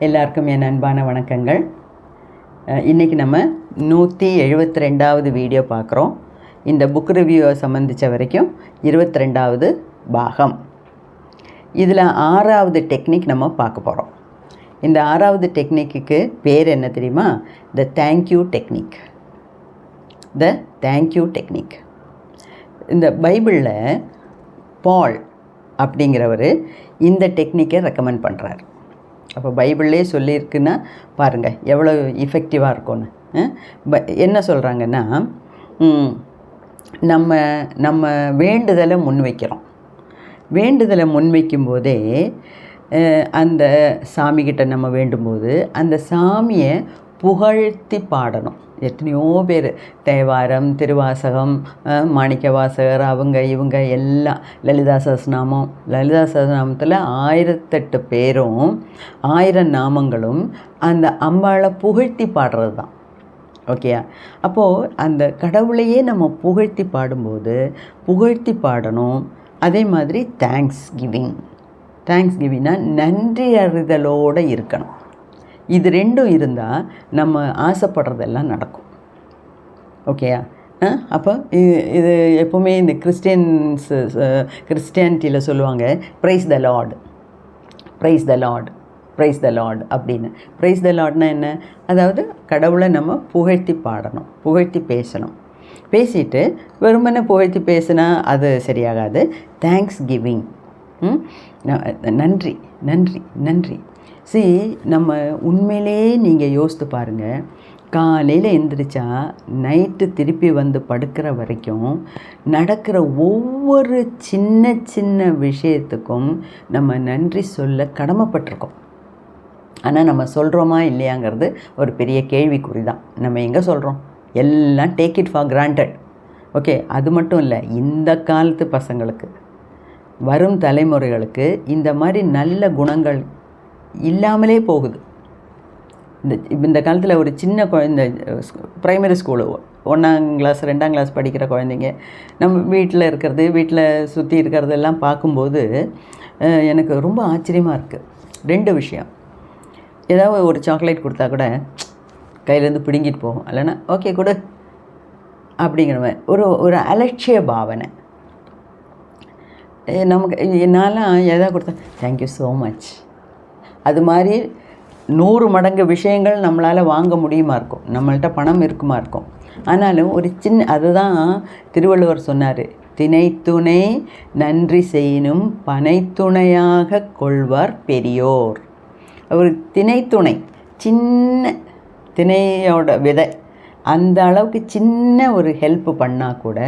எல்லாருக்கும் என் அன்பான வணக்கங்கள். இன்றைக்கி நம்ம 172வது வீடியோ பார்க்குறோம். இந்த புக் ரிவ்யூவை சம்மந்தித்த வரைக்கும் 22வது பாகம். இதில் 6வது டெக்னிக் நம்ம பார்க்க போகிறோம். இந்த 6வது டெக்னிக்கு பேர் என்ன தெரியுமா? த தேங்க்யூ டெக்னிக். த தேங்க்யூ டெக்னிக். இந்த பைபிளில் பால் அப்படிங்கிறவர் இந்த டெக்னிக்கை ரெக்கமெண்ட் பண்ணுறார். அப்போ பைபிள்லே சொல்லியிருக்குன்னா பாருங்கள் எவ்வளோ இஃபெக்டிவாக இருக்கும்னு. என்ன சொல்கிறாங்கன்னா, நம்ம வேண்டுதலை முன்வைக்கிறோம். வேண்டுதலை முன்வைக்கும்போதே அந்த சாமிக்கிட்ட நம்ம வேண்டும்போது அந்த சாமியை புகழ்த்தி பாடணும். எத்தனையோ பேர் தேவாரம், திருவாசகம், மாணிக்கவாசகர், அவங்க இவங்க எல்லாம் லலிதா சஹஸ்ரநாமத்தில் 1008 பேரும் 1000 நாமங்களும் அந்த அம்பாளை புகழ்த்தி பாடுறது தான். ஓகேயா? அப்போது அந்த கடவுளையே நம்ம புகழ்த்தி பாடும்போது புகழ்த்தி பாடணும். அதே மாதிரி தேங்க்ஸ் கிவிங்னா நன்றி அறிதலோடு இருக்கணும். இது ரெண்டும் இருந்தால் நம்ம ஆசைப்படுறதெல்லாம் நடக்கும். ஓகேயா? அப்போ இது எப்போவுமே இந்த கிறிஸ்டியானிட்டியில் சொல்லுவாங்க, ப்ரைஸ் த லார்ட் அப்படின்னு. ப்ரைஸ் த லார்ட்னா என்ன? அதாவது கடவுளை நம்ம புகழ்த்தி பாடணும், புகழ்த்தி பேசணும். பேசிட்டு வெறுமனே புகழ்த்தி பேசினா அது சரியாகாது. தேங்க்ஸ் கிவிங், நன்றி நன்றி நன்றி. நம்ம உண்மையிலே நீங்கள் யோசித்து பாருங்கள், காலையில் எந்திரிச்சா நைட்டு திருப்பி வந்து படுக்கிற வரைக்கும் நடக்கிற ஒவ்வொரு சின்ன சின்ன விஷயத்துக்கும் நம்ம நன்றி சொல்ல கடமைப்பட்டிருக்கோம். ஆனால் நம்ம சொல்கிறோமா இல்லையாங்கிறது ஒரு பெரிய கேள்விக்குறி தான். நம்ம எங்கே சொல்கிறோம்? எல்லாம் take it for granted. Okay, அது மட்டும் இல்லை, இந்த காலத்து பசங்களுக்கு, வரும் தலைமுறைகளுக்கு இந்த மாதிரி நல்ல குணங்கள் இல்லாமலே போகுது. இந்த காலத்தில் ஒரு சின்ன குழந்தை, ப்ரைமரி ஸ்கூலு 1ஆம் கிளாஸ் 2ஆம் கிளாஸ் படிக்கிற குழந்தைங்க நம்ம வீட்டில் இருக்கிறது, வீட்டில் சுற்றி இருக்கிறதெல்லாம் பார்க்கும்போது எனக்கு ரொம்ப ஆச்சரியமாக இருக்குது. 2 விஷயம். ஏதாவது ஒரு சாக்லேட் கொடுத்தா கூட கையிலேருந்து பிடுங்கிட்டு போகும், இல்லைன்னா ஓகே கொடு அப்படிங்கிற மாதிரி ஒரு அலட்சிய பாவனை. நமக்கு என்னாலாம் எதாவது கொடுத்தா தேங்க்யூ ஸோ மச். அது மாதிரி 100 மடங்கு விஷயங்கள் நம்மளால் வாங்க முடியுமா இருக்கும், நம்மள்கிட்ட பணம் இருக்குமா இருக்கும். ஆனாலும் ஒரு சின்ன, அதுதான் திருவள்ளுவர் சொன்னார், தினைத்துணை நன்றி செய்யினும் பனைத்துணையாக கொள்வார் பெரியோர். ஒரு தினைத்துணை, சின்ன திணையோட விதை, அந்த அளவுக்கு சின்ன ஒரு ஹெல்ப் பண்ணால் கூட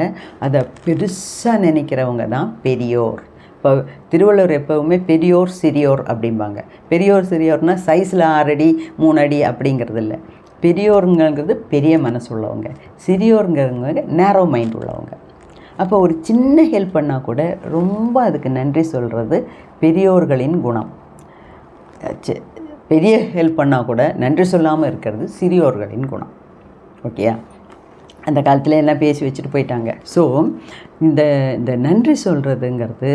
அதை பெருசாக நினைக்கிறவங்க தான் பெரியோர். இப்போ திருவள்ளுவர் எப்போவுமே பெரியோர் சிறியோர் அப்படிம்பாங்க. பெரியோர் சிறியோர்னால் சைஸில் 6 அடி 3 அடி அப்படிங்கிறது இல்லை. பெரியோருங்கிறது பெரிய மனசு உள்ளவங்க, சிறியோருங்கிறவங்க நேரோ மைண்ட் உள்ளவங்க. அப்போ ஒரு சின்ன ஹெல்ப் பண்ணால் கூட ரொம்ப அதுக்கு நன்றி சொல்கிறது பெரியோர்களின் குணம். பெரிய ஹெல்ப் பண்ணால் கூட நன்றி சொல்லாமல் இருக்கிறது சிறியோர்களின் குணம். ஓகேயா? அந்த காலத்தில் எல்லாம் பேசி வச்சுட்டு போயிட்டாங்க. ஸோ இந்த நன்றி சொல்கிறதுங்கிறது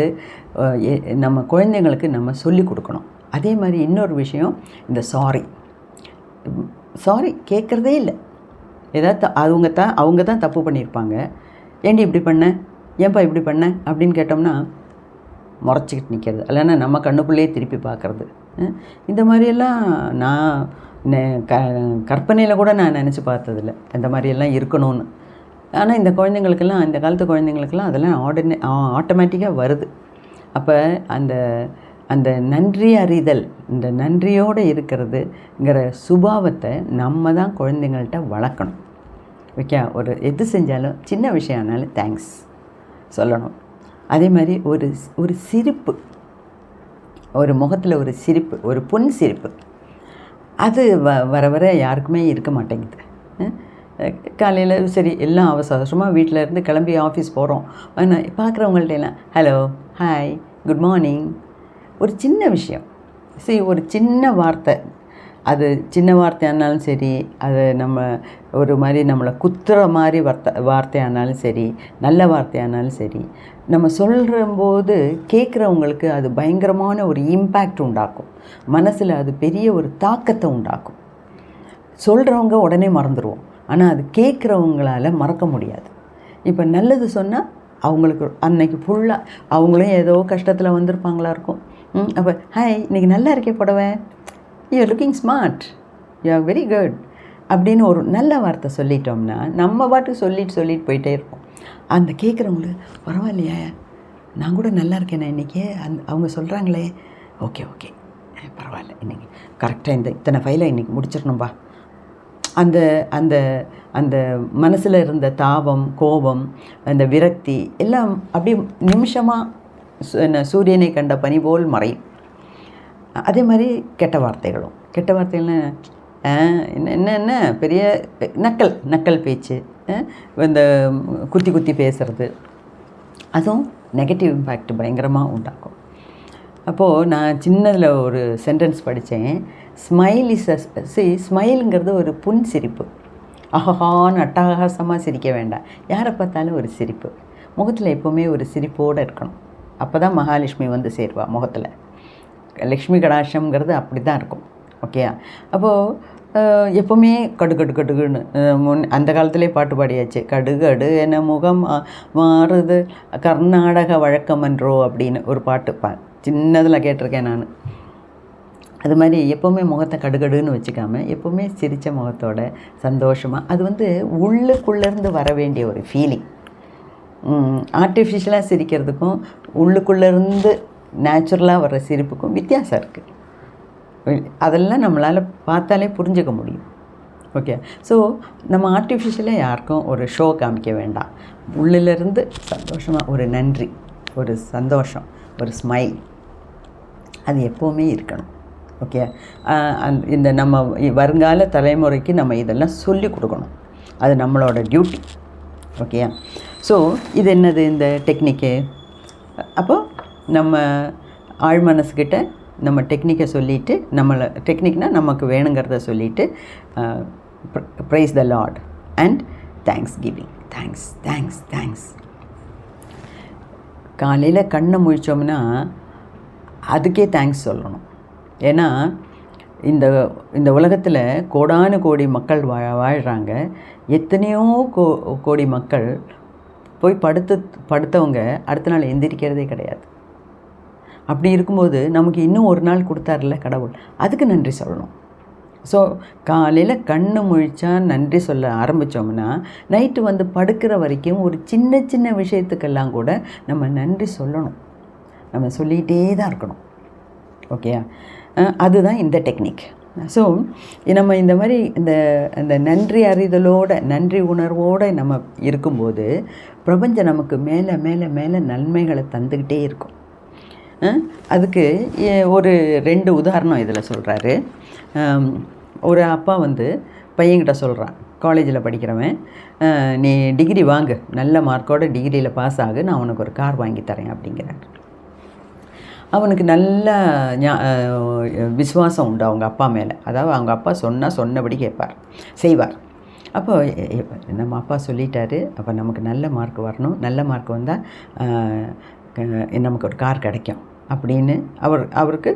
நம்ம குழந்தைங்களுக்கு நம்ம சொல்லி கொடுக்கணும். அதே மாதிரி இன்னொரு விஷயம், இந்த சாரி கேட்குறதே இல்லை. ஏதாவது அவங்க தான் தப்பு பண்ணியிருப்பாங்க. ஏண்டி இப்படி பண்ண, ஏன்பா இப்படி பண்ண அப்படின்னு கேட்டோம்னா முறைச்சிக்கிட்டு நிற்கிறது, இல்லைன்னா நம்ம கண்ணுக்குள்ளேயே திருப்பி பார்க்குறது. இந்த மாதிரியெல்லாம் நான் கற்பனையில் கூட நான் நினச்சி பார்த்ததில்ல இந்த மாதிரியெல்லாம் இருக்கணும்னு. ஆனால் இந்த குழந்தைங்களுக்கெல்லாம், இந்த காலத்து குழந்தைங்களுக்கெல்லாம் அதெல்லாம் ஆட்டோமேட்டிக்காக வருது. அப்போ அந்த நன்றி அறிதல், இந்த நன்றியோடு இருக்கிறதுங்கிற சுபாவத்தை நம்ம தான் குழந்தைங்கள்ட்ட வளர்க்கணும். ஓகே? எது செஞ்சாலும் சின்ன விஷயம் ஆனாலும் தேங்க்ஸ் சொல்லணும். அதே மாதிரி ஒரு சிரிப்பு, ஒரு முகத்தில் ஒரு சிரிப்பு, ஒரு புன் சிரிப்பு, அது வர வர யாருக்குமே இருக்க மாட்டேங்குது. காலையில் சரி எல்லாம் அவசரமாக வீட்டில் இருந்து கிளம்பி ஆஃபீஸ் போகிறோம், ஆனால் பார்க்குறவங்கள்ட்ட எல்லாம் ஹலோ, ஹாய், குட் மார்னிங், ஒரு சின்ன விஷயம், ஒரு சின்ன வார்த்தை, அது சின்ன வார்த்தையானாலும் சரி, அது நம்ம ஒரு மாதிரி நம்மளை குத்துற மாதிரி வார்த்தையானாலும் சரி, நல்ல வார்த்தையானாலும் சரி, நம்ம சொல்கிறம்போது கேட்குறவங்களுக்கு அது பயங்கரமான ஒரு இம்பேக்ட் உண்டாக்கும். மனசில் அது பெரிய ஒரு தாக்கத்தை உண்டாக்கும். சொல்கிறவங்க உடனே மறந்துடுவோம், ஆனால் அது கேட்குறவங்களால மறக்க முடியாது. இப்போ நல்லது சொன்னால் அவங்களுக்கு அன்னைக்கு ஃபுல்லாக அவங்களும் ஏதோ கஷ்டத்தில் வந்திருப்பாங்களா இருக்கும். அப்போ ஹாய், இன்றைக்கி நல்லா இருக்கே புடவை, you are looking smart, you are very good அப்படின்னு ஒரு நல்ல வார்த்தை சொல்லிட்டோம்னா நம்ம பாட்டுக்கு சொல்லிட்டு போயிட்டே இருப்போம். அந்த கேட்குறவங்களுக்கு பரவாயில்லையா, நான் கூட நல்லா இருக்கேனே இன்றைக்கி, அவங்க சொல்கிறாங்களே, ஓகே பரவாயில்ல, இன்றைக்கி கரெக்டாக இத்தனை ஃபைலை இன்றைக்கி முடிச்சிடணும்பா. அந்த அந்த அந்த மனசில் இருந்த தாபம், கோபம், அந்த விரக்தி எல்லாம் அப்படியே நிமிஷமாக சூரியனை கண்ட பனி போல் மறையும். அதே மாதிரி கெட்ட வார்த்தைகள்லாம் என்ன பெரிய நக்கல் பேச்சு, இந்த குத்தி பேசுகிறது, அதுவும் நெகட்டிவ் இம்பேக்ட் பயங்கரமாக உண்டாக்கும். அப்போது நான் சின்னதில் ஒரு சென்டென்ஸ் படித்தேன், ஸ்மைல் இஸ் ஸ்மைலுங்கிறது ஒரு புன் சிரிப்பு. அழகான அட்டகாசமாக சிரிக்க வேண்டாம், யாரை பார்த்தாலும் ஒரு சிரிப்பு, முகத்தில் எப்போவுமே ஒரு சிரிப்போடு இருக்கணும். அப்போ தான் மகாலட்சுமி வந்து சேருவா முகத்தில். லக்ஷ்மி கடாட்சம்ங்கிறது அப்படி தான் இருக்கும். ஓகேயா? அப்போது எப்போவுமே கடுகுன்னு அந்த காலத்திலே பாட்டு பாடியாச்சு, கடுகடு என முகம் மாறுது கர்நாடக வழக்கமன்றோ அப்படின்னு ஒரு பாட்டு சின்னதில் கேட்டிருக்கேன் நான். அது மாதிரி எப்போவுமே முகத்தை கடுகடுன்னு வச்சுக்காமல் எப்போவுமே சிரித்த முகத்தோட சந்தோஷமாக, அது வந்து உள்ளுக்குள்ளேருந்து வர வேண்டிய ஒரு ஃபீலிங். ஆர்டிஃபிஷியலாக சிரிக்கிறதுக்கும் உள்ளுக்குள்ளேருந்து நேச்சுரலாக வர்ற சிரிப்புக்கும் வித்தியாசம் இருக்குது. அதெல்லாம் நம்மளால் பார்த்தாலே புரிஞ்சுக்க முடியும். ஓகே, ஸோ நம்ம ஆர்டிஃபிஷியலாக யாருக்கும் ஒரு ஷோ காமிக்க வேண்டாம். உள்ளிலேருந்து சந்தோஷமாக ஒரு நன்றி, ஒரு சந்தோஷம், ஒரு ஸ்மைல், அது எப்போவுமே இருக்கணும். ஓகே, இந்த நம்ம வருங்கால தலைமுறைக்கு நம்ம இதெல்லாம் சொல்லி கொடுக்கணும், அது நம்மளோட டியூட்டி. ஓகே, ஸோ இது என்னது இந்த டெக்னிக்கு? அப்போது நம்ம ஆழ் மனசுக்கிட்ட நம்ம டெக்னிக்கை சொல்லிவிட்டு, டெக்னிக்னால் நமக்கு வேணுங்கிறத சொல்லிவிட்டு price the Lord and thanks giving. Thanks. காலையில் கண்ணை முழித்தோம்னா அதுக்கே தேங்க்ஸ் சொல்லணும். ஏன்னா இந்த உலகத்தில் கோடானு கோடி மக்கள் வாழ்கிறாங்க. எத்தனையோ கோடி மக்கள் போய் படுத்தவங்க அடுத்த நாள் எந்திரிக்கிறதே கிடையாது. அப்படி இருக்கும்போது நமக்கு இன்னும் ஒரு நாள் கொடுத்தாருல கடவுள், அதுக்கு நன்றி சொல்லணும். ஸோ காலையில் கண்ணு முழிச்சா நன்றி சொல்ல ஆரம்பித்தோம்னா நைட்டு வந்து படுக்கிற வரைக்கும் ஒரு சின்ன விஷயத்துக்கெல்லாம் கூட நம்ம நன்றி சொல்லணும், நம்ம சொல்லிகிட்டே தான் இருக்கணும். ஓகேயா? அதுதான் இந்த டெக்னிக். ஸோ நம்ம இந்த மாதிரி இந்த நன்றி அறிதலோடு, நன்றி உணர்வோடு நம்ம இருக்கும்போது பிரபஞ்சம் நமக்கு மேலே மேலே மேலே நன்மைகளை தந்துக்கிட்டே இருக்கும். அதுக்கு ஒரு 2 உதாரணம் இதில் சொல்கிறாரு. ஒரு அப்பா வந்து பையன்கிட்ட சொல்கிறான், காலேஜில் படிக்கிறவன், நீ டிகிரி வாங்கு, நல்ல மார்க்கோட டிகிரியில் பாஸ் ஆகு, நான் உனக்கு ஒரு கார் வாங்கி தரேன் அப்படிங்கிறார். அவனுக்கு நல்ல விசுவாசம் உண்டு அவங்க அப்பா மேலே. அதாவது அவங்க அப்பா சொன்னபடி செய்வார். அப்போ நம்ம அப்பா சொல்லிட்டாரு, அப்போ நமக்கு நல்ல மார்க் வரணும், நல்ல மார்க் வந்தால் நமக்கு ஒரு கார் கிடைக்கும் அப்படின்னு அவருக்கு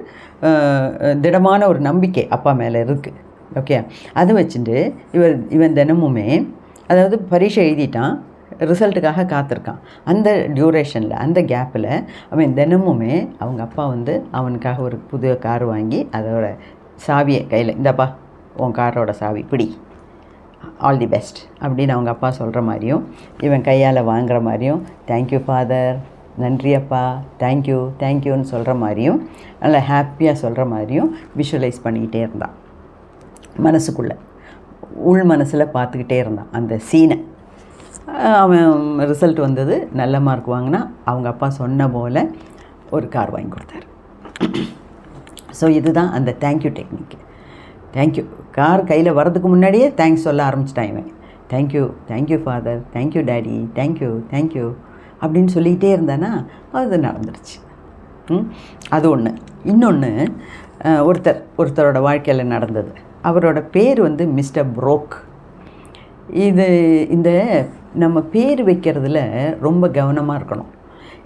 திடமான ஒரு நம்பிக்கை அப்பா மேலே இருக்குது. ஓகே, அதை வச்சுட்டு இவன் தினமுமே, அதாவது பரீட்சை எழுதிட்டான், ரிசல்ட்டுக்காக காத்திருக்கான். அந்த டியூரேஷனில், அந்த கேப்பில் அவன் தினமுமே அவங்க அப்பா வந்து அவனுக்காக ஒரு புது கார் வாங்கி அதோட சாவியை கையில், இந்தப்பா உன் காரோட சாவி பிடி, ஆல் தி பெஸ்ட் அப்படின்னு அவங்க அப்பா சொல்கிற மாதிரியும், இவன் கையால் வாங்குகிற மாதிரியும், தேங்க்யூ ஃபாதர், நன்றி அப்பா, தேங்க்யூன்னு சொல்கிற மாதிரியும், நல்லா ஹாப்பியாக சொல்கிற மாதிரியும் விஷுவலைஸ் பண்ணிக்கிட்டே இருந்தான். மனசுக்குள்ளே உள் மனசில் பார்த்துக்கிட்டே இருந்தான் அந்த சீனை. அவன் ரிசல்ட் வந்தது, நல்ல மார்க் வாங்கினா, அவங்க அப்பா சொன்ன போல் ஒரு கார் வாங்கி கொடுத்தாரு. ஸோ இதுதான் அந்த தேங்க்யூ டெக்னிக். தேங்க்யூ கார் கையில் வரதுக்கு முன்னாடியே தேங்க்ஸ் சொல்ல ஆரம்பிச்சிட்டான் இவன். Thank you father, thank you daddy, thank you அப்படின்னு சொல்லிக்கிட்டே இருந்தானா அது நடந்துருச்சு. அது ஒன்று. இன்னொன்று, ஒருத்தரோட வாழ்க்கையில் நடந்தது. அவரோட பேர் வந்து மிஸ்டர் புரோக். இந்த நம்ம பேர் வைக்கிறதுல ரொம்ப கவனமாக இருக்கணும்.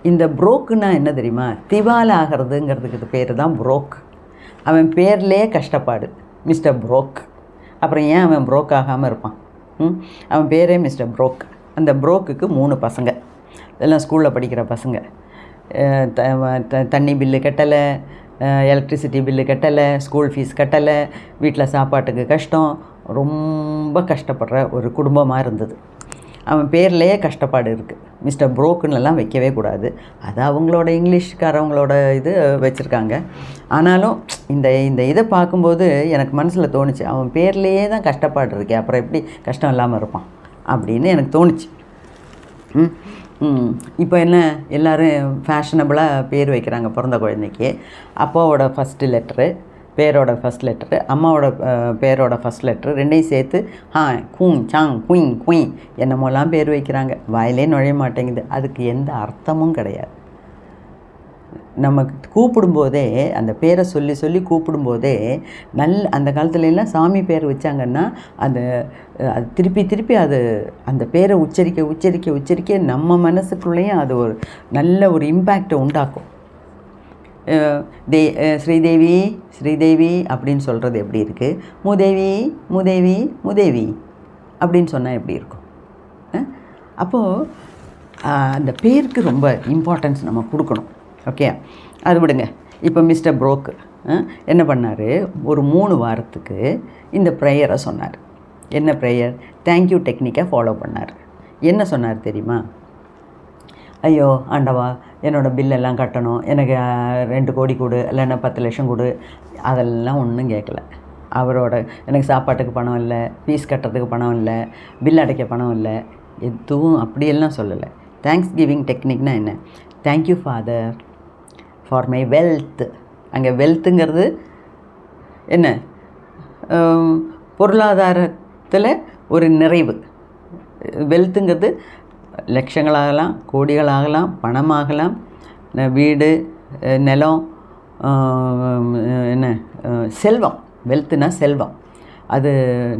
இந்த புரோக்குன்னா என்ன தெரியுமா? திவால் ஆகிறதுங்கிறதுக்கு இது பேர் தான் புரோக். அவன் பேர்லேயே கஷ்டப்பாடு, மிஸ்டர் புரோக். அப்புறம் ஏன் அவன் புரோக் ஆகாமல் இருப்பான்? அவன் பேரே மிஸ்டர் புரோக். அந்த புரோக்குக்கு 3 பசங்க, இதெல்லாம் ஸ்கூலில் படிக்கிற பசங்க. தண்ணி பில்லு கட்டலை, எலக்ட்ரிசிட்டி பில்லு கட்டலை, ஸ்கூல் ஃபீஸ் கட்டலை, வீட்டில் சாப்பாட்டுக்கு கஷ்டம், ரொம்ப கஷ்டப்படுற ஒரு குடும்பமாக இருந்தது. அவன் பேர்லேயே கஷ்டப்பாடு இருக்குது. மிஸ்டர் புரோக்குன்னெல்லாம் வைக்கவே கூடாது, அது அவங்களோட இங்கிலீஷ்காரவங்களோட இது வச்சுருக்காங்க. ஆனாலும் இந்த இதை பார்க்கும்போது எனக்கு மனசில் தோணுச்சு, அவன் பேர்லேயே தான் கஷ்டப்பாடு இருக்கே, அப்புறம் எப்படி கஷ்டம் இல்லாமல் இருப்பான் அப்படின்னு எனக்கு தோணுச்சு. இப்போ என்ன எல்லோரும் ஃபேஷனபுளாக பேர் வைக்கிறாங்க பிறந்த குழந்தைக்கு. அப்பாவோட ஃபஸ்ட்டு லெட்ரு, பேரோட ஃபஸ்ட் லெட்ரு, அம்மாவோட பேரோட ஃபஸ்ட் லெட்ரு, ரெண்டையும் சேர்த்து கூங் சாங் குயிங் குயிங் என்னமோலாம் பேர் வைக்கிறாங்க. வாயிலே நுழைய மாட்டேங்குது. அதுக்கு எந்த அர்த்தமும் கிடையாது. நம்ம கூப்பிடும்போதே அந்த பேரை சொல்லி சொல்லி கூப்பிடும்போதே அந்த காலத்துலலாம் சாமி பேர் வச்சாங்கன்னா அது திருப்பி திருப்பி அந்த பேரை உச்சரிக்க நம்ம மனசுக்குள்ளேயும் அது ஒரு நல்ல ஒரு இம்பேக்டை உண்டாக்கும். ஸ்ரீதேவி அப்படின்னு சொல்கிறது எப்படி இருக்குது? மூதேவி அப்படின்னு சொன்னால் எப்படி இருக்கும்? அப்போது அந்த பேருக்கு ரொம்ப இம்பார்ட்டன்ஸ் நம்ம கொடுக்கணும். ஓகே, அது விடுங்க. இப்போ மிஸ்டர் புரோக்கு என்ன பண்ணார்? ஒரு 3 வாரத்துக்கு இந்த ப்ரேயரை சொன்னார். என்ன ப்ரேயர்? தேங்க்யூ டெக்னிக்கை ஃபாலோ பண்ணார். என்ன சொன்னார் தெரியுமா? ஐயோ ஆண்டவா, என்னோடய பில்லெல்லாம் கட்டணும், எனக்கு 2 கோடி கொடு, இல்லைன்னா 10 லட்சம் கொடு, அதெல்லாம் ஒன்றும் கேட்கல. எனக்கு சாப்பாட்டுக்கு பணம் இல்லை, ஃபீஸ் கட்டுறதுக்கு பணம் இல்லை, பில் அடைக்க பணம் இல்லை, எதுவும் அப்படியெல்லாம் சொல்லலை. தேங்க்ஸ் கிவிங் டெக்னிக்னா என்ன? Thank you father for my wealth. அங்கே வெல்த்துங்கிறது என்ன? பொருளாதாரத்தில் ஒரு நிறைவு. வெல்த்துங்கிறது லட்சங்களாகலாம், கோடிகளாகலாம், பணமாகலாம், வீடு, நிலம், செல்வம். வெல்த்துனா செல்வம். அது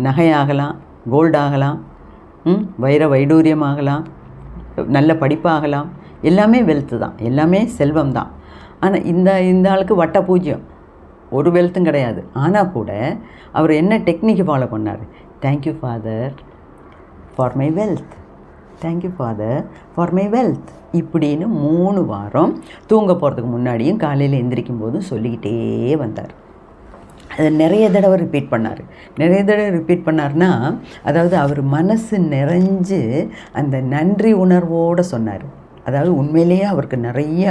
நகையாகலாம், கோல்டாகலாம், வைர வைடூரியமாகலாம், நல்ல படிப்பாகலாம். எல்லாமே வெல்த்து தான், எல்லாமே செல்வம் தான். ஆனால் இந்த ஆளுக்கு வட்ட பூஜ்யம், ஒரு வெல்த்தும் கிடையாது. ஆனால் கூட அவர் என்ன டெக்னிக்கு ஃபாலோ பண்ணார்? Thank you father for my wealth, thank you father for my wealth இப்படின்னு 3 வாரம் தூங்க போகிறதுக்கு முன்னாடியும் காலையில் எந்திரிக்கும் போதும் சொல்லிக்கிட்டே வந்தார். அதை நிறைய தடவை ரிப்பீட் பண்ணார்னா, அதாவது அவர் மனசு நிறைஞ்சு அந்த நன்றி உணர்வோடு சொன்னார். அதாவது உண்மையிலேயே அவருக்கு நிறைய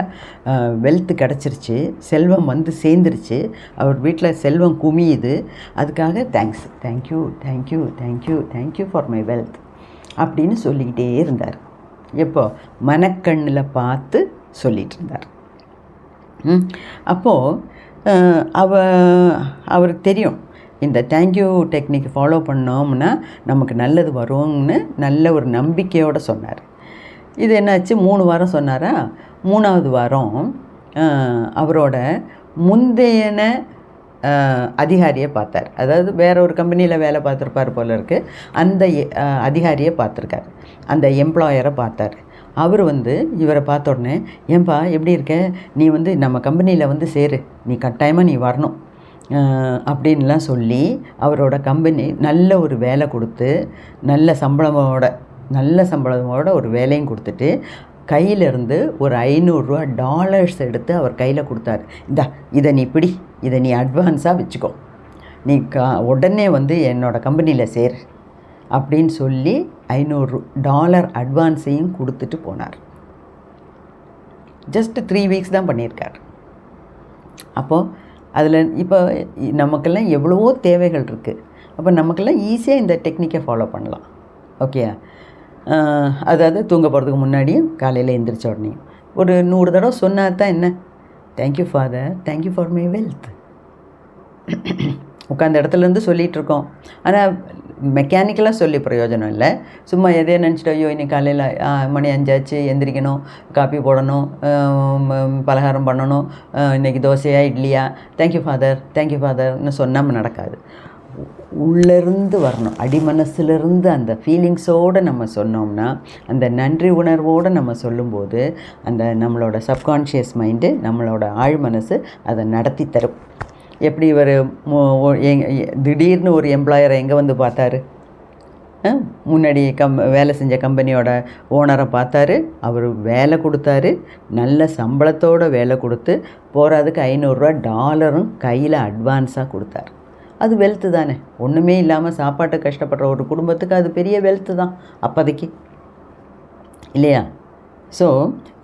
வெல்த் கிடச்சிருச்சு, செல்வம் வந்து சேர்ந்துருச்சு, அவர் வீட்டில் செல்வம் குமியுது. அதுக்காக தேங்க்யூ ஃபார் மை வெல்த் அப்படின்னு சொல்லிக்கிட்டே இருந்தார். எப்போ? மனக்கண்ணில் பார்த்து சொல்லிகிட்டு இருந்தார். அப்போது அவருக்கு தெரியும், இந்த தேங்க்யூ டெக்னிக் ஃபாலோ பண்ணோம்னா நமக்கு நல்லது வரும்னு நல்ல ஒரு நம்பிக்கையோடு சொன்னார். இது என்னாச்சு? 3 வாரம் சொன்னாரா? 3ஆவது வாரம் அவரோட முந்தையன அதிகாரியை பார்த்தார். அதாவது வேற ஒரு கம்பெனியில் வேலை பார்த்துருப்பார் போல இருக்குது. அந்த அதிகாரியை பார்த்துருக்காரு, அந்த எம்ப்ளாயரை பார்த்தார். அவர் இவரை பார்த்த உடனே, ஏன்பா எப்படி இருக்க, நீ நம்ம கம்பெனியில் சேரு, நீ கட்டாயமாக நீ வரணும் அப்படின்லாம் சொல்லி அவரோட கம்பெனி நல்ல ஒரு வேலை கொடுத்து நல்ல சம்பளமோட ஒரு வேலையும் கொடுத்துட்டு கையிலேருந்து ஒரு $500 எடுத்து அவர் கையில் கொடுத்தாரு. இதை நீ பிடி, இதை நீ அட்வான்ஸாக வச்சுக்கோ, நீ உடனே என்னோடய கம்பெனியில் சேர் அப்படின்னு சொல்லி $500 அட்வான்ஸையும் கொடுத்துட்டு போனார். ஜஸ்ட் 3 வீக்ஸ் தான் பண்ணியிருக்கார். அப்போது அதில் இப்போ நமக்கெல்லாம் எவ்வளவோ தேவைகள் இருக்குது. அப்போ நமக்கெல்லாம் ஈஸியாக இந்த டெக்னிக்கை ஃபாலோ பண்ணலாம். ஓகே, அதாவது தூங்க போகிறதுக்கு முன்னாடியும் காலையில் எழுந்திரிச்ச உடனேயும் ஒரு 100 தடவை சொன்னால் தான் என்ன? Thank you father, thank you for my wealth. உட்காந்த இடத்துலேருந்து சொல்லிகிட்டு இருக்கோம். ஆனால் மெக்கானிக்கலாக சொல்லி பிரயோஜனம் இல்லை. சும்மா எதையோ நினச்சிட்டு ஐயோ இன்னைக்கு காலையில் மணி 5 ஆச்சு, எந்திரிக்கணும், காப்பி போடணும், பலகாரம் பண்ணணும், இன்றைக்கி தோசையா இட்லியா, தேங்க்யூ ஃபாதர்னு சொன்னாமல் நடக்காது. உள்ளேருந்து வரணும், அடிமனசுலேருந்து அந்த ஃபீலிங்ஸோடு நம்ம சொன்னோம்னா, அந்த நன்றி உணர்வோடு நம்ம சொல்லும்போது அந்த நம்மளோட சப்கான்ஷியஸ் மைண்டு, நம்மளோட ஆழ் மனசு அதை நடத்தி தரும். எப்படி இவர் திடீர்னு ஒரு எம்ப்ளாயரை எங்கே வந்து பார்த்தாரு? முன்னாடி வேலை செஞ்ச கம்பெனியோட ஓனரை பார்த்தாரு, அவர் வேலை கொடுத்தாரு, நல்ல சம்பளத்தோடு வேலை கொடுத்து போகிறதுக்கு $500 கையில் அட்வான்ஸாக கொடுத்தாரு. அது வெல்த்து தானே. ஒன்றுமே இல்லாமல் சாப்பாட்டு கஷ்டப்படுற ஒரு குடும்பத்துக்கு அது பெரிய வெல்த்து தான் அப்போதைக்கு, இல்லையா? ஸோ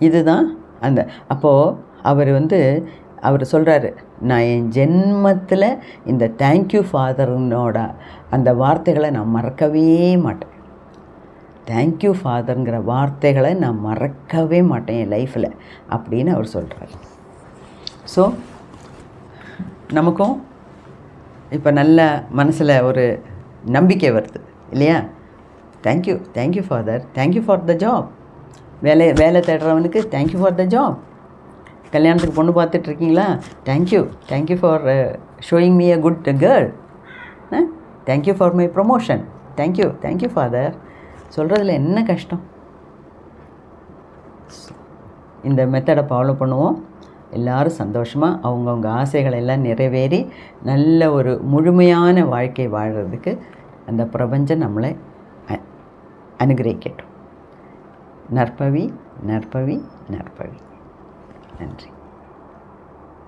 இதுதான் அந்த அப்போது அவர் சொல்கிறாரு, நான் என் ஜென்மத்தில் இந்த தேங்க்யூ ஃபாதர்னோட அந்த வார்த்தைகளை நான் மறக்கவே மாட்டேன். தேங்க்யூ ஃபாதருங்கிற வார்த்தைகளை நான் மறக்கவே மாட்டேன் என் லைஃப்பில் அப்படின்னு அவர் சொல்கிறார். ஸோ நமக்கும் இப்போ நல்ல மனசில் ஒரு நம்பிக்கை வருது இல்லையா? Thank you father, thank you for the job. வேலை தேடுறவனுக்கு தேங்க்யூ ஃபார் த ஜாப். கல்யாணத்துக்கு பொண்ணு பார்த்துட்ருக்கீங்களா? Thank you for showing me a good girl. Thank you for my promotion. Thank you father சொல்கிறதுல என்ன கஷ்டம்? இந்த மெத்தடை ஃபாலோ பண்ணுவோம். எல்லோரும் சந்தோஷமாக அவங்கவுங்க ஆசைகள் எல்லாம் நிறைவேறி நல்ல ஒரு முழுமையான வாழ்க்கை வாழ்கிறதுக்கு அந்த பிரபஞ்சம் நம்மளை அனுகிரகிக்கட்டும். நற்பவி. நன்றி.